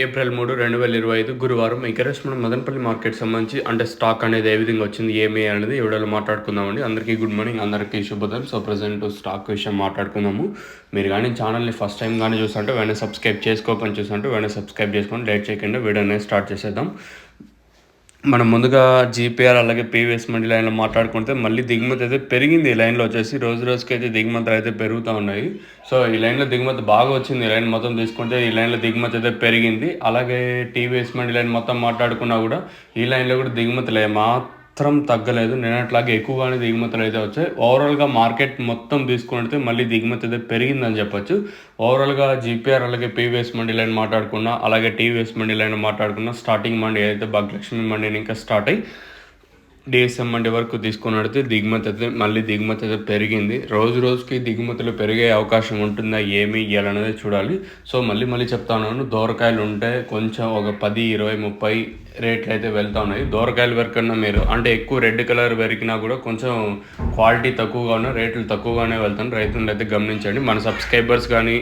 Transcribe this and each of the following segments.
April 3, 2025 గురువారం ఈరోజు మనం మదనపల్లి మార్కెట్ సంబంధించి అంటే స్టాక్ అనేది ఏ విధంగా వచ్చింది, ఏమి అనేది ఈ వీడియోలో మాట్లాడుకుందామండి. అందరికీ గుడ్ మార్నింగ్, అందరికీ శుభోదయం. సో ప్రజెంట్ స్టాక్ విషయం మాట్లాడుకుందాము. మీరు కానీ ఛానల్ని ఫస్ట్ టైం కానీ చూస్తుంటే వెంటనే సబ్స్క్రైబ్ చేసుకోకపోతే వెంటనే సబ్స్క్రైబ్ చేసుకొని లేట్ చేయకుండా వీడియో అనేది స్టార్ట్ చేసేద్దాం. మనం ముందుగా జీపీఆర్ అలాగే పీవీఎస్ మండి లైన్లో మాట్లాడుకుంటే మళ్ళీ దిగుమతి అయితే పెరిగింది. ఈ లైన్లో వచ్చేసి రోజుకి అయితే దిగుమతులు అయితే పెరుగుతూ ఉన్నాయి. సో ఈ లైన్లో దిగుమతి బాగా వచ్చింది. ఈ లైన్ మొత్తం తీసుకుంటే ఈ లైన్లో దిగుమతి అయితే పెరిగింది. అలాగే టీవీఎస్ మండి లైన్ మొత్తం మాట్లాడుకున్నా కూడా ఈ లైన్లో కూడా దిగుమతులే మాత్రం తగ్గలేదు. నిన్నట్లాగే ఎక్కువగానే దిగుమతులు అయితే వచ్చాయి. ఓవరాల్గా మార్కెట్ మొత్తం తీసుకుంటే మళ్ళీ దిగుమతి అయితే పెరిగిందని చెప్పొచ్చు. ఓవరాల్గా జీపీఆర్ అలాగే పీవీఎస్ మండి లైన్ మాట్లాడుకున్నా, అలాగే టీవీఎస్ మండి లైన్ మాట్లాడుకున్నా, స్టార్టింగ్ మండి ఏదైతే భాగ్యలక్ష్మి మండిని ఇంకా స్టార్ట్ అయ్యి డిఎస్ఎం మండి వరకు తీసుకొని నడితే దిగుమతి అయితే పెరిగింది. రోజుకి దిగుమతులు పెరిగే అవకాశం ఉంటుందా ఏమి ఇవ్వాలనేది చూడాలి. సో మళ్ళీ చెప్తాను, దోరకాయలు ఉంటే కొంచెం ఒక 10, 20, 30 రేట్లు అయితే వెళ్తూ ఉన్నాయి. దోరకాయలు వరకన్నా మీరు అంటే ఎక్కువ రెడ్ కలర్ పెరిగినా కూడా కొంచెం క్వాలిటీ తక్కువగానే, రేట్లు తక్కువగానే వెళ్తాను. రైతులను అయితే గమనించండి. మన సబ్స్క్రైబర్స్ కానీ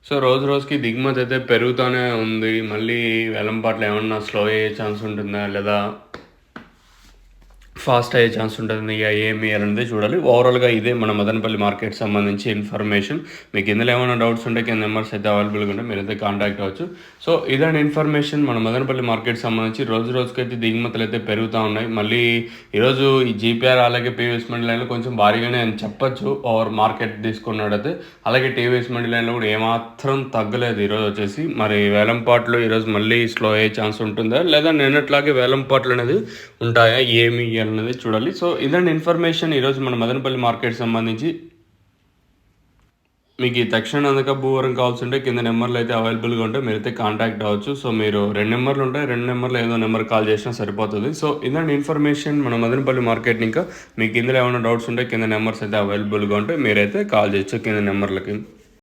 సో రోజుకి దిగుమతి అయితే పెరుగుతూనే ఉంది. మళ్ళీ వెలంపాట్లు ఏమన్నా స్లో అయ్యే ఛాన్స్ ఉంటుందా లేదా ఫాస్ట్ అయ్యే ఛాన్స్ ఉంటుంది, ఇక ఏమి అనేది చూడాలి. ఓవరాల్గా ఇదే మన మదనపల్లి మార్కెట్ సంబంధించి ఇన్ఫర్మేషన్. మీకు ఇందులో ఏమైనా డౌట్స్ ఉంటే కింద నెంబర్స్ అయితే అవైలబుల్గా ఉంటాయి, మీరైతే కాంటాక్ట్ అవ్వచ్చు. సో ఇదండి ఇన్ఫర్మేషన్ మన మదనపల్లి మార్కెట్ సంబంధించి. రోజుకైతే దిగుమతులు అయితే పెరుగుతూ ఉన్నాయి. మళ్ళీ ఈరోజు ఈ జీపీఆర్ అలాగే పీవీఎస్ మండి లైన్లో కొంచెం భారీగానే అని చెప్పచ్చు ఓవర్ మార్కెట్ తీసుకున్నాడైతే. అలాగే టీవీఎస్ మండి లైన్లో కూడా ఏమాత్రం తగ్గలేదు ఈరోజు వచ్చేసి. మరి వేలంపాట్లు ఈరోజు మళ్ళీ స్లో అయ్యే ఛాన్స్ ఉంటుందా లేదా నిన్నట్లాగే వేలంపాట్లు అనేది ఉంటాయా ఏమి అనేది చూడాలి. సో ఇదండి ఇన్ఫర్మేషన్ ఈరోజు మన మదనపల్లి మార్కెట్ సంబంధించి. మీకు ఈ తక్షణ అందుక భూవరం కావాల్సి ఉంటే కింద నెంబర్లు అయితే అవైలబుల్గా ఉంటే మీరైతే కాంటాక్ట్ అవ్వచ్చు. సో మీరు 2 నెంబర్లు ఉంటాయి, 2 నెంబర్లు ఏదో నెంబర్ కాల్ చేసినా సరిపోతుంది. సో ఇదండి ఇన్ఫర్మేషన్ మన మదనపల్లి మార్కెట్. ఇంకా మీకు ఇందులో ఏమైనా డౌట్స్ ఉంటే కింద నెంబర్స్ అయితే అవైలబుల్గా ఉంటే మీరైతే కాల్ చేయొచ్చు కింద నెంబర్లకి.